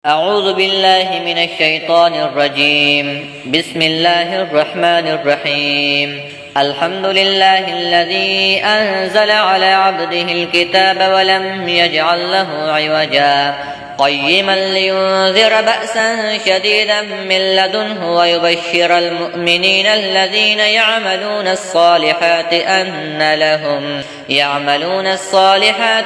أعوذ بالله من الشيطان الرجيم. بسم الله الرحمن الرحيم. الحمد لله الذي أنزل على عبده الكتاب ولم يجعل له عوجا قيما لينذر بأسا شديدا من لدنه ويبشر المؤمنين الذين يعملون الصالحات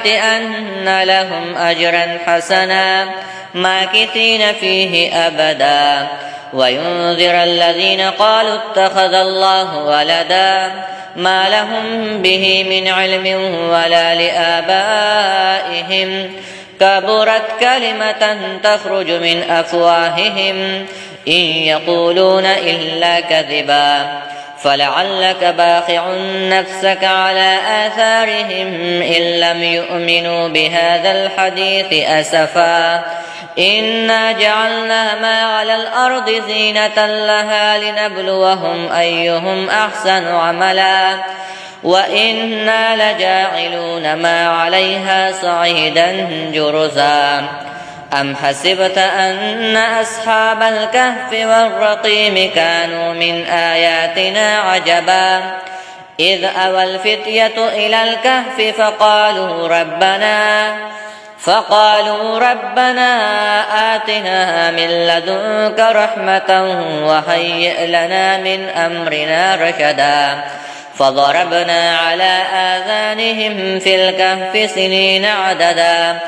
أن لهم أجرا حسنا ماكثين فيه أبدا وينذر الذين قالوا اتخذ الله ولدا ما لهم به من علم ولا لآبائهم كبرت كلمة تخرج من أفواههم إن يقولون إلا كذبا فلعلك باخع نفسك على آثارهم إن لم يؤمنوا بهذا الحديث أسفا إنا جعلنا ما على الأرض زينة لها لنبلوهم أيهم أحسن عملا وإنا لجاعلون ما عليها صعيدا جرزا أم حسبت أن أصحاب الكهف والرقيم كانوا من آياتنا عجبا إذ أوى الفتية إلى الكهف فقالوا ربنا آتنا من لدنك رحمة وهيئ لنا من أمرنا رشدا فضربنا على آذانهم في الكهف سنين عددا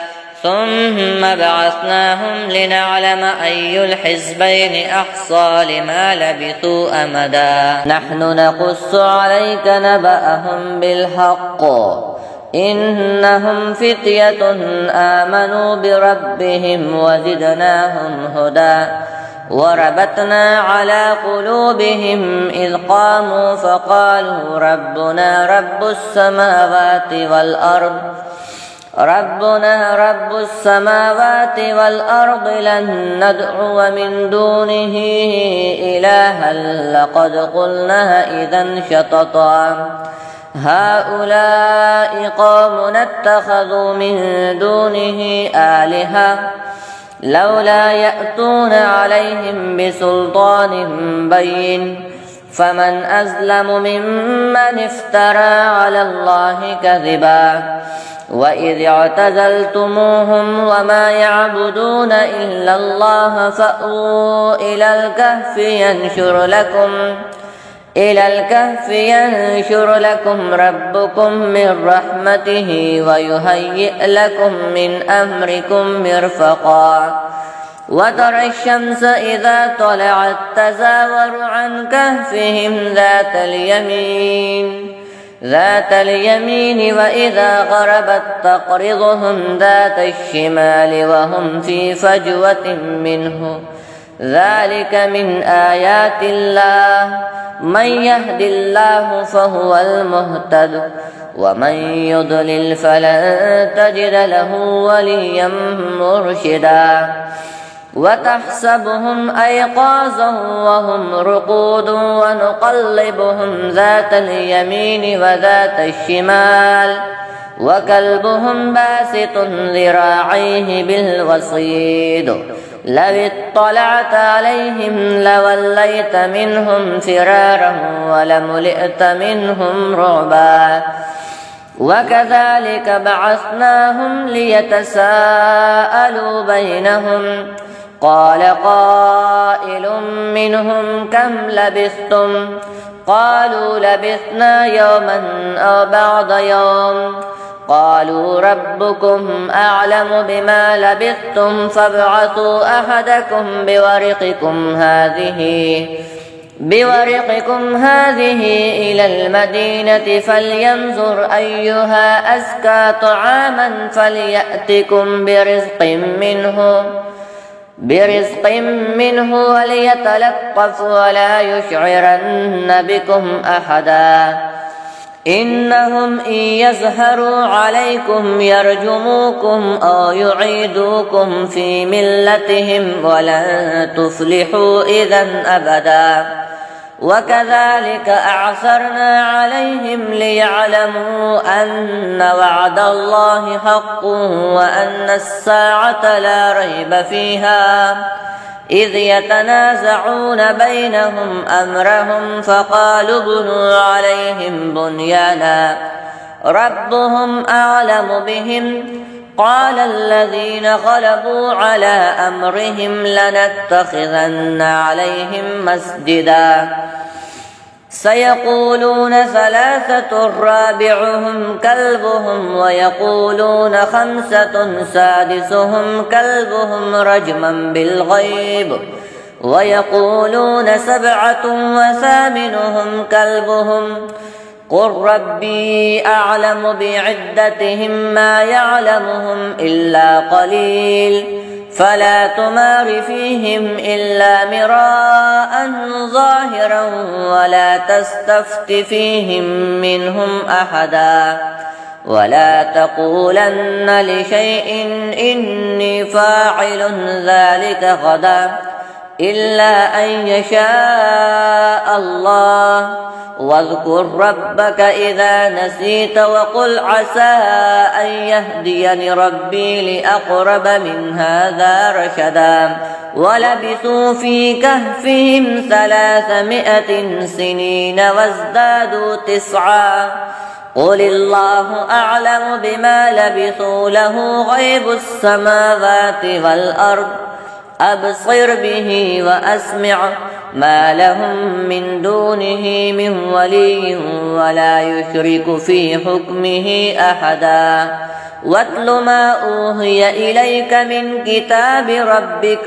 ثم بعثناهم لنعلم أي الحزبين أحصى لما لبثوا أمدا نحن نقص عليك نبأهم بالحق إنهم فتية آمنوا بربهم وزدناهم هدى وربطنا على قلوبهم إذ قاموا فقالوا ربنا رب السماوات والأرض لن ندعو من دونه إلها لقد قلنا إذا شططا هؤلاء قوم اتخذوا من دونه آلهة لولا يأتون عليهم بسلطان بين فمن أظلم ممن افترى على الله كذبا وإذ اعتزلتموهم وما يعبدون إلا الله فأووا إلى الكهف ينشر لكم ربكم من رحمته ويهيئ لكم من أمركم مرفقا وترى الشمس إذا طلعت تزاور عن كهفهم ذات اليمين وإذا غربت تقرضهم ذات الشمال وهم في فجوة منه ذلك من آيات الله من يهد الله فهو المهتد ومن يضلل فلن تجد له وليا مرشدا وتحسبهم أيقاظا وهم رقود ونقلبهم ذات اليمين وذات الشمال وكلبهم باسط ذراعيه بالوصيد لو اطلعت عليهم لوليت منهم فرارا ولملئت منهم رعبا وكذلك بعثناهم ليتساءلوا بينهم قال قائل منهم كم لبثتم قالوا لبثنا يوما أو بعض يوم قالوا ربكم أعلم بما لبثتم فابعثوا أحدكم بورقكم هذه إلى المدينة فلينظر أيها أزكى طعاما فليأتكم برزق منه وليتلطف ولا يشعرن بكم أحدا إنهم إن يظهروا عليكم يرجموكم أو يعيدوكم في ملتهم ولن تفلحوا إذا أبدا وكذلك أعثرنا عليهم ليعلموا أن وعد الله حق وأن الساعة لا ريب فيها إذ يتنازعون بينهم أمرهم فقالوا ابنوا عليهم بنيانا ربهم أعلم بهم قال الذين غلبوا على أمرهم لنتخذن عليهم مسجدا سيقولون ثلاثة رابعهم كلبهم ويقولون خمسة سادسهم كلبهم رجما بالغيب ويقولون سبعة وثامنهم كلبهم قل ربي أعلم بعدتهم ما يعلمهم إلا قليل فلا تمار فيهم إلا مراء ظاهرا ولا تستفت فيهم منهم أحدا ولا تقولن لشيء إني فاعل ذلك غدا إلا أن يشاء الله واذكر ربك إذا نسيت وقل عسى أن يهديني ربي لأقرب من هذا رشدا ولبثوا في كهفهم 300 سنين وازدادوا 9 قل الله أعلم بما لبثوا له غيب السماوات والأرض أبصر به وأسمع ما لهم من دونه من ولي ولا يشرك في حكمه أحدا واتل ما أوحي إليك من كتاب ربك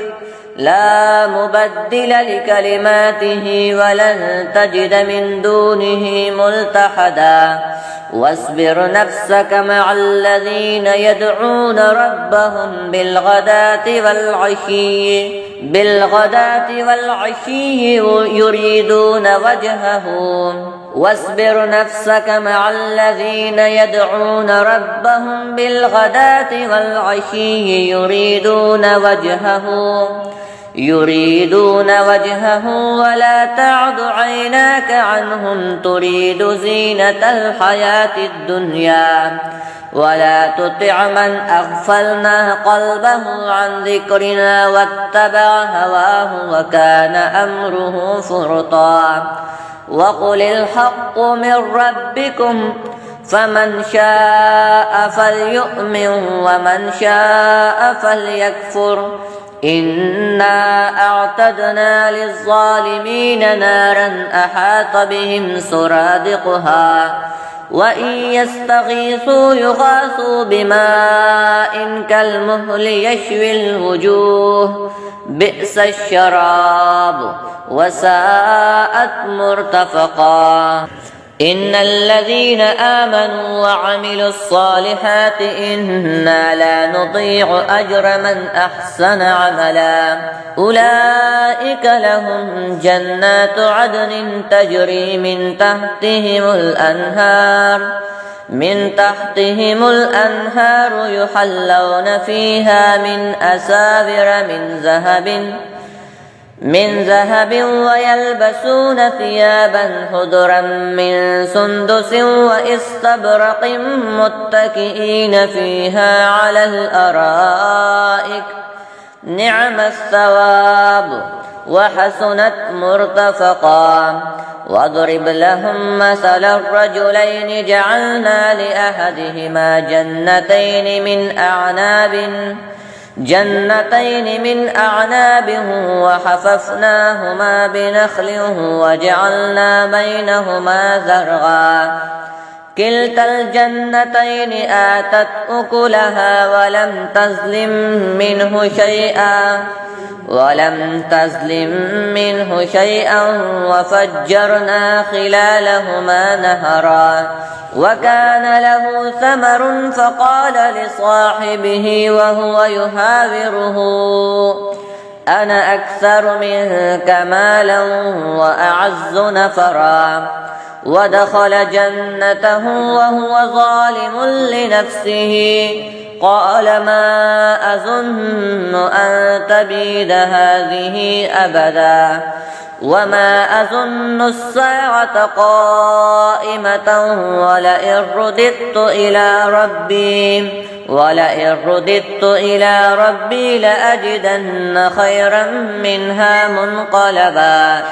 لا مبدل لكلماته ولن تجد من دونه ملتحدا واصبر نفسك مع الذين يدعون ربهم بالغداة والعشي يريدون وجهه واصبر نفسك مع الذين يدعون ربهم بالغداة والعشي يريدون وجهه ولا تعد عيناك عنهم تريد زينة الحياة الدنيا ولا تطع من أغفلنا قلبه عن ذكرنا واتبع هواه وكان أمره فرطا وقل الحق من ربكم فمن شاء فليؤمن ومن شاء فليكفر إنا أعتدنا للظالمين نارا أحاط بهم سرادقها وإن يستغيثوا يغاثوا بماء كالمهل يشوي الوجوه بئس الشراب وساءت مرتفقا إن الذين آمنوا وعملوا الصالحات إنا لا نضيع أجر من أحسن عملا أولئك لهم جنات عدن تجري من تحتهم الأنهار يحلون فيها من أساور من ذهب ويلبسون ثيابا خضرا من سندس واستبرق متكئين فيها على الأرائك نعم الثواب وحسنت مرتفقا واضرب لهم مثل الرجلين جعلنا لأحدهما جنتين من أعناب وحففناهما بنخل وجعلنا بينهما زرعا كلتا الجنتين آتت أكلها ولم تظلم منه شيئا وفجرنا خلالهما نهرا وكان له ثمر فقال لصاحبه وهو يحاوره أنا أكثر منك مالا وأعز نفرا ودخل جنته وهو ظالم لنفسه قال ما أظن أن تبيد هذه أبدا وما أظن الساعة قائمة ولئن رددت إلى ربي لأجدن خيرا منها منقلبا.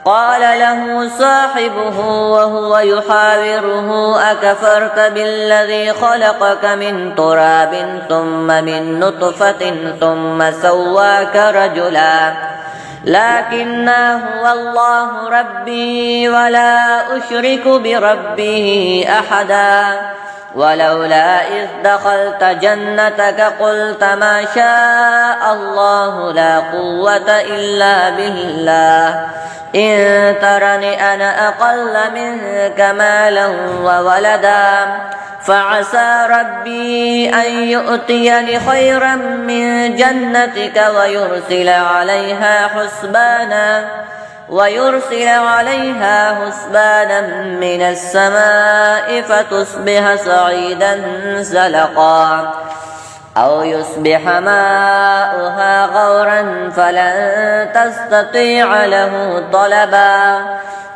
قال له صاحبه وهو يحاوره أكفرت بالذي خلقك من تراب ثم من نطفة ثم سواك رجلا لكنه هو الله ربي ولا أشرك بربه أحدا. ولولا إذ دخلت جنتك قلت ما شاء الله لا قوة إلا بالله إن ترني أنا أقل منك مالا وولدا فعسى ربي أن يؤتيني خيرا من جنتك ويرسل عليها حسبانا من السماء فتصبح صعيدا زلقا أو يصبح ماؤها غورا فلن تستطيع له طلبا.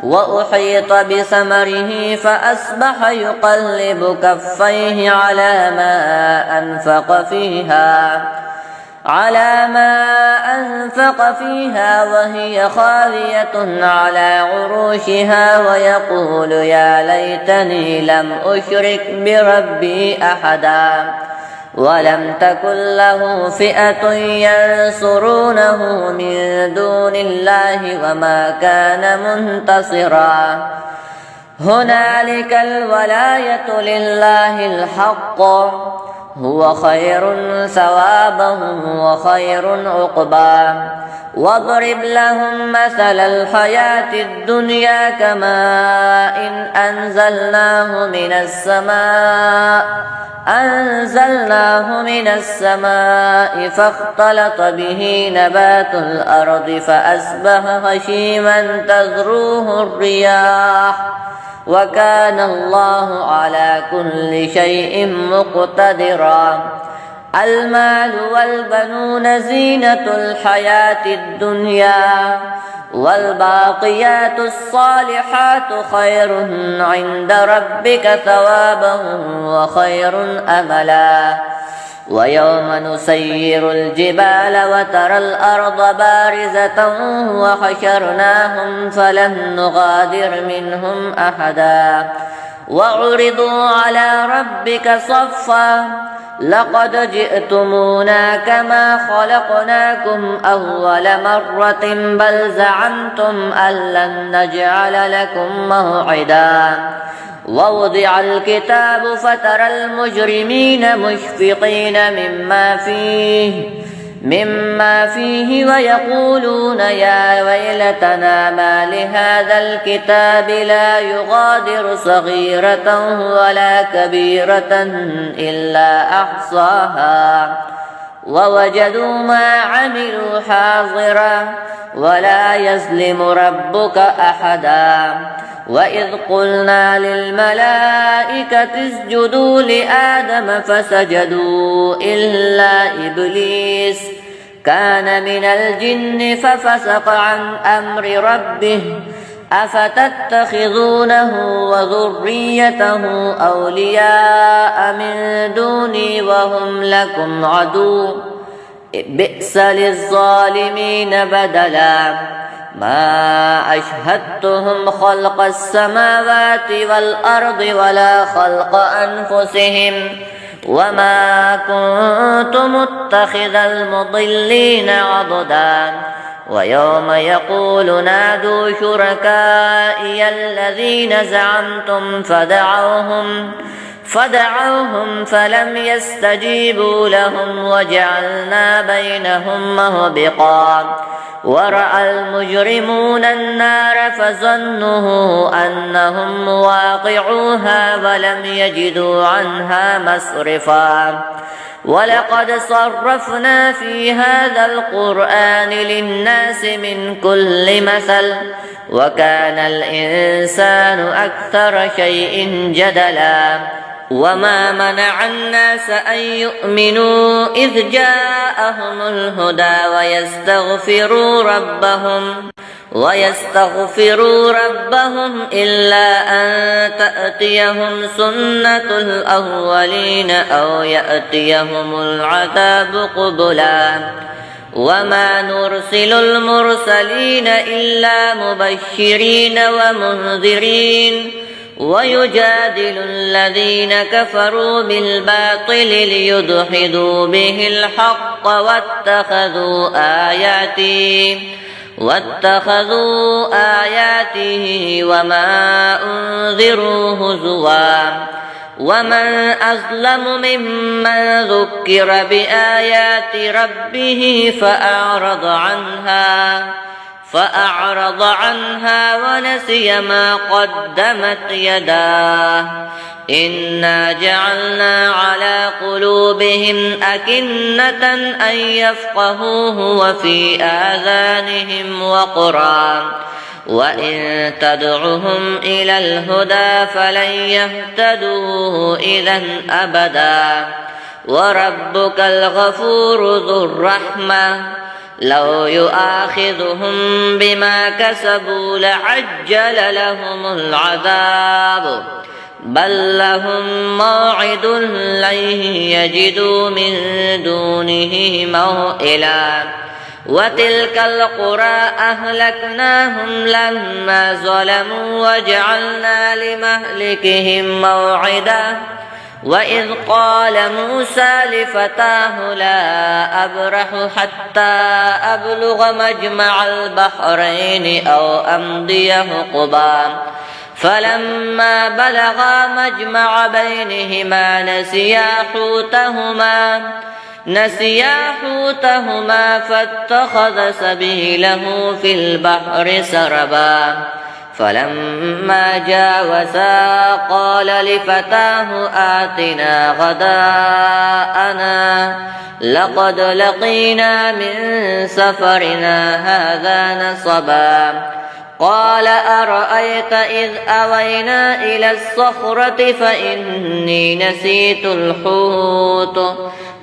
وأحيط بثمره فأصبح يقلب كفيه على ما أنفق فيها وهي خاوية على عروشها ويقول يا ليتني لم أشرك بربي أحدا ولم تكن له فئة ينصرونه من دون الله وما كان منتصرا. هنالك الولاية لله الحق هو خير ثوابا وخير عقبا. واضرب لهم مثل الحياة الدنيا كماء أنزلناه من السماء فاختلط به نبات الأرض فأصبح هشيما تذروه الرياح وكان الله على كل شيء مقتدرا. المال والبنون زينة الحياة الدنيا والباقيات الصالحات خير عند ربك ثوابا وخير أملا. ويوم نسير الجبال وترى الأرض بارزة وحشرناهم فلم نغادر منهم أحدا وعرضوا على ربك صفا لقد جئتمونا كما خلقناكم أول مرة بل زعمتم أن لن نجعل لكم موعدا. ووضع الكتاب فترى المجرمين مشفقين مما فيه ويقولون يا ويلتنا ما لهذا الكتاب لا يغادر صغيرة ولا كبيرة إلا أحصاها ووجدوا ما عملوا حاضرا ولا يظلم ربك أحدا. وإذ قلنا للملائكة اسجدوا لآدم فسجدوا إلا إبليس كان من الجن ففسق عن أمر ربه أفتتخذونه وذريته أولياء من دوني وهم لكم عدو بئس للظالمين بدلا. ما أشهدتهم خلق السماوات والأرض ولا خلق أنفسهم وما كنت متخذ المضلين عضدا. ويوم يقول نادوا شركائي الذين زعمتم فدعوهم فلم يستجيبوا لهم وجعلنا بينهم موبقا. ورأى المجرمون النار فظنوا أنهم مواقعوها ولم يجدوا عنها مصرفا. ولقد صرفنا في هذا القرآن للناس من كل مثل وكان الإنسان أكثر شيء جدلا. وما منع الناس أن يؤمنوا إذ جاءهم الهدى ويستغفروا ربهم إلا أن تأتيهم سنة الأولين أو يأتيهم العذاب قبلا وما نرسل المرسلين إلا مبشرين ومنذرين ويجادل الذين كفروا بالباطل ليدحضوا به الحق واتخذوا آياته وما أنذروا هزوا ومن أظلم ممن ذكر بآيات ربه فأعرض عنها ونسي ما قدمت يداه إنا جعلنا على قلوبهم أكنة أن يفقهوه وفي آذانهم وقرا وإن تدعهم إلى الهدى فلن يهتدوا إذا أبدا وربك الغفور ذو الرحمة لو يؤاخذهم بما كسبوا لعجل لهم العذاب بل لهم موعد لن يجدوا من دونه موئلا وتلك القرى أهلكناهم لما ظلموا وجعلنا لمهلكهم موعدا وإذ قال موسى لفتاه لا أبرح حتى أبلغ مجمع البحرين أو أمضي حقبا فلما بلغا مجمع بينهما نسيا حوتهما فاتخذ سبيله في البحر سربا فلما جاوزا قال لفتاه آتنا غداءنا لقد لقينا من سفرنا هذا نصبا قال أرأيت إذ أوينا إلى الصخرة فإني نسيت الحوت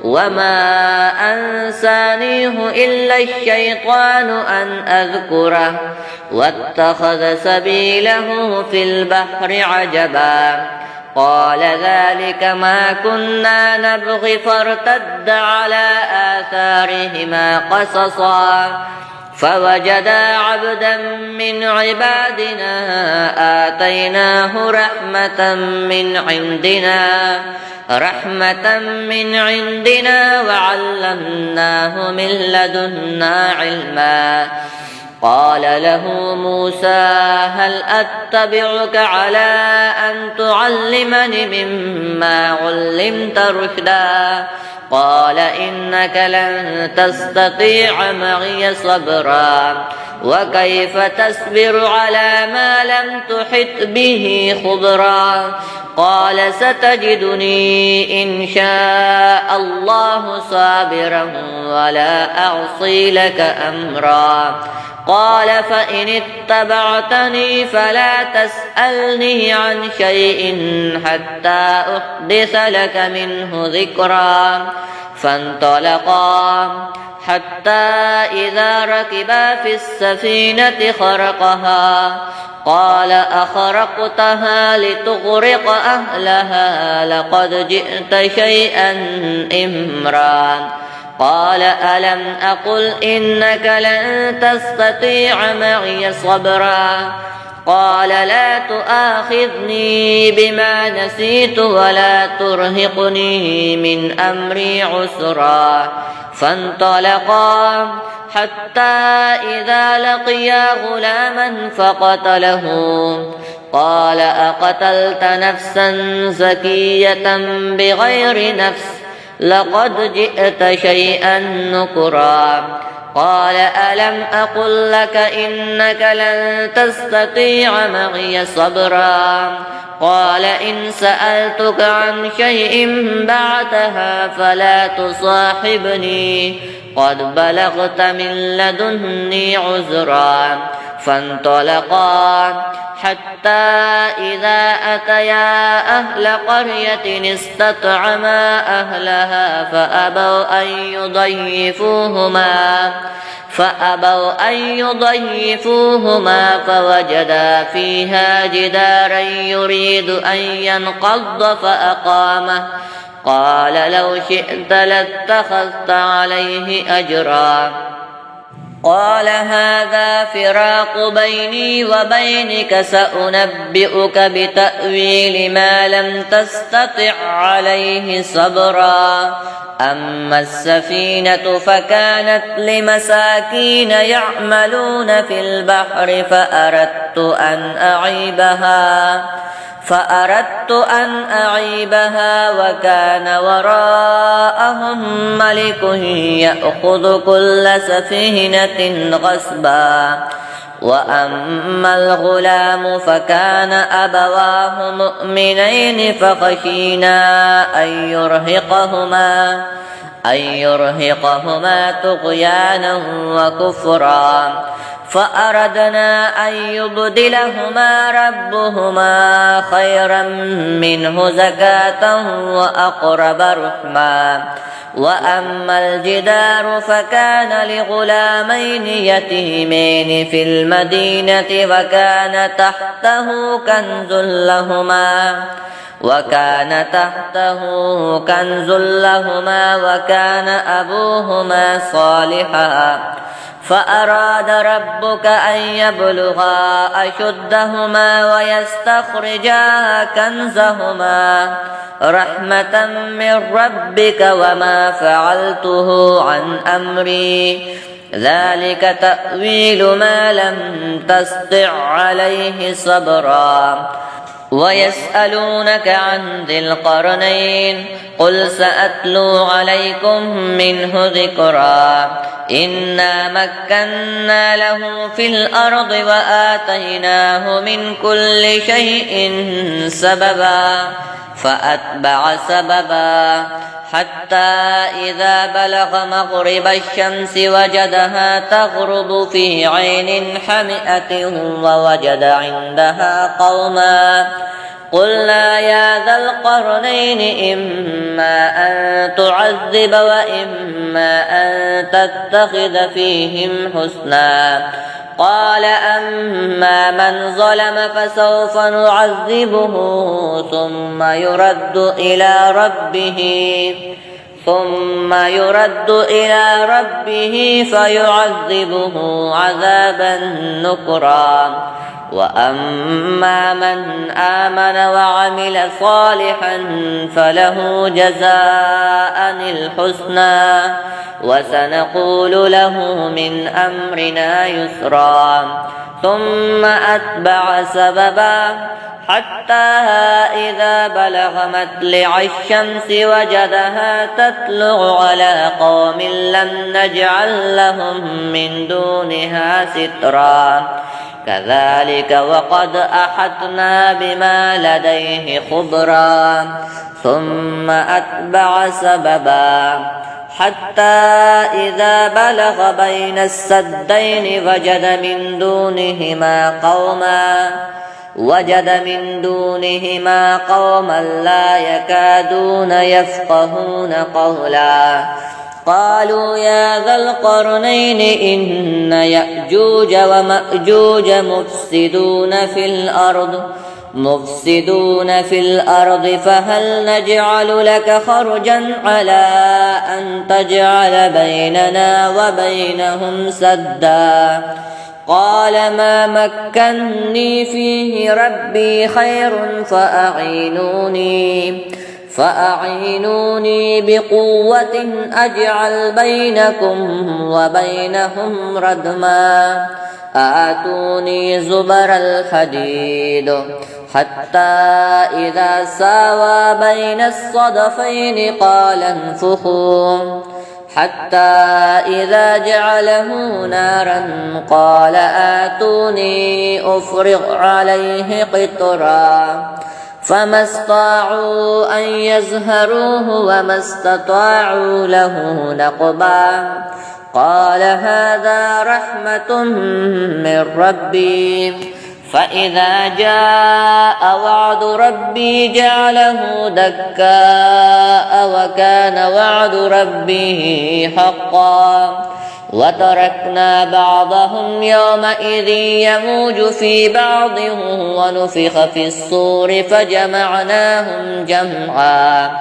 وما أنسانيه إلا الشيطان أن أذكره واتخذ سبيله في البحر عجبا قال ذلك ما كنا نبغي فارتد على آثارهما قصصا فوجدا عبدا من عبادنا آتيناه رحمة من عندنا وعلمناه من لدنا علما قال له موسى هل أتبعك على أن تعلمني مما علمت رشدا قال إنك لن تستطيع معي صبرا وكيف تصبر على ما لم تحط به خبرا قال ستجدني إن شاء الله صابرا ولا أعصي لك أمرا قال فإن اتبعتني فلا تسألني عن شيء حتى أحدث لك منه ذكرا فانطلقا حتى إذا ركبا في السفينة خرقها قال أخرقتها لتغرق أهلها لقد جئت شيئا إمرا قال ألم أقل إنك لن تستطيع معي صبرا قال لا تؤاخذني بما نسيت ولا ترهقني من أمري عسرا فانطلقا حتى إذا لقيا غلاما فقتله قال أقتلت نفسا زكية بغير نفس لقد جئت شيئا نكرا قال ألم أقل لك إنك لن تستطيع معي صبرا قال إن سألتك عن شيء بعدها فلا تصاحبني قد بلغت من لدني عذرا فانطلقا حتى إذا أتيا أهل قرية استطعما أهلها فأبوا أن يضيفوهما فوجدا فيها جدارا يريد أن ينقض فأقامه قال لو شئت لاتخذت عليه أجرا قال هذا فراق بيني وبينك سأنبئك بتأويل ما لم تستطع عليه صبرا أما السفينة فكانت لمساكين يعملون في البحر فأردت أن أعيبها وكان وراءهم ملك يأخذ كل سفينة غصبا وأما الغلام فكان أبواه مؤمنين فخشينا أن يرهقهما طغيانا وكفرا فأردنا أن يبدلهما ربهما خيرا منه زكاة وأقرب رحما وأما الجدار فكان لغلامين يتيمين في المدينة وكان تحته كنز لهما وكان أبوهما صالحا فأراد ربك أن يبلغا أشدهما ويستخرجا كنزهما رحمة من ربك وما فعلته عن أمري ذلك تأويل ما لم تسطع عليه صبرا ويسألونك عن ذي القرنين قل سأتلو عليكم منه ذكرا إنا مكنا له في الأرض وآتيناه من كل شيء سببا فأتبع سببا حتى إذا بلغ مغرب الشمس وجدها تغرب في عين حمئة ووجد عندها قوما قلنا يا ذا القرنين إما أن تعذب وإما أن تتخذ فيهم حسنا قال أما من ظلم فسوف نعذبه ثم يرد إلى ربه فيعذبه عذابا نكرا وأما من آمن وعمل صالحا فله جزاء الحسنى وسنقول له من أمرنا يسرا ثم أتبع سببا حتى إذا بلغ مطلع الشمس وجدها تطلع على قوم لم نجعل لهم من دونها سترا كذلك وقد أحطنا بما لديه خبرا ثم أتبع سببا حتى إذا بلغ بين السدين وجد من دونهما قوما لا يكادون يفقهون قولا قالوا يا ذا القرنين إن يأجوج ومأجوج مفسدون في الأرض فهل نجعل لك خرجا على أن تجعل بيننا وبينهم سدا قال ما مكني فيه ربي خير فأعينوني بقوة أجعل بينكم وبينهم ردما آتوني زبر الحديد حتى إذا ساوى بين الصدفين قال انفخوا حتى إذا جعله نارا قال آتوني أفرغ عليه قطرا فما استطاعوا أن يزهروه وما استطاعوا له نقبا قال هذا رحمة من ربي فإذا جاء وعد ربي جعله دكاء وكان وعد ربه حقا وتركنا بعضهم يومئذ يموج في بعض ونفخ في الصور فجمعناهم جمعا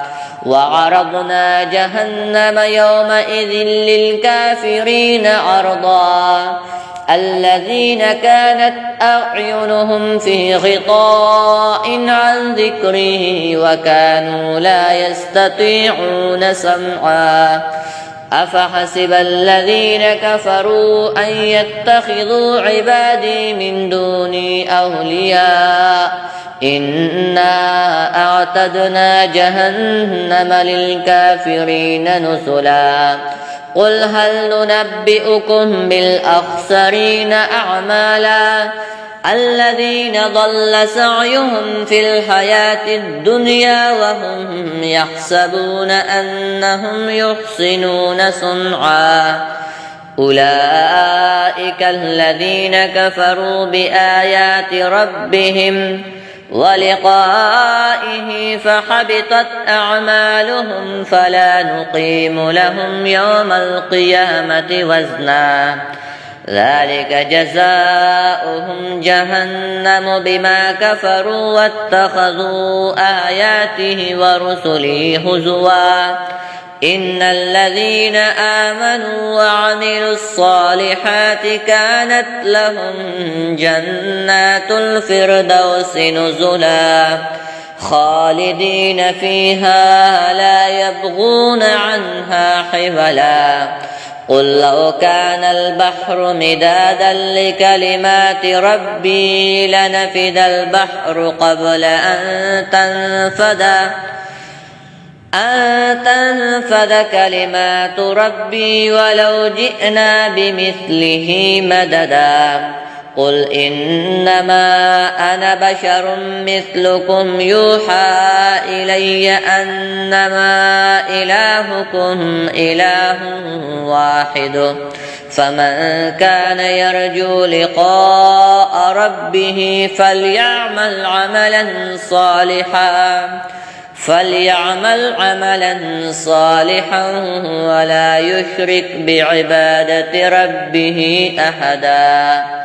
وعرضنا جهنم يومئذ للكافرين عرضا الذين كانت أعينهم في غطاء عن ذكره وكانوا لا يستطيعون سمعا أفحسب الذين كفروا أن يتخذوا عبادي من دوني أولياء إنا أعتدنا جهنم للكافرين نزلا قل هل ننبئكم بالأخسرين أعمالا الذين ضل سعيهم في الحياة الدنيا وهم يحسبون أنهم يحسنون صنعا أولئك الذين كفروا بآيات ربهم ولقائه فحبطت أعمالهم فلا نقيم لهم يوم القيامة وزنا ذلك جزاؤهم جهنم بما كفروا واتخذوا آياته ورسله هزوا إن الذين آمنوا وعملوا الصالحات كانت لهم جنات الفردوس نزلا خالدين فيها لا يبغون عنها حولا قل لو كان البحر مدادا لكلمات ربي لنفد البحر قبل أن تنفد كلمات ربي ولو جئنا بمثله مددا قل إنما أنا بشر مثلكم يوحى إلي أنما إلهكم إله واحد فمن كان يرجو لقاء ربه فليعمل عملا صالحا ولا يشرك بعبادة ربه أحدا.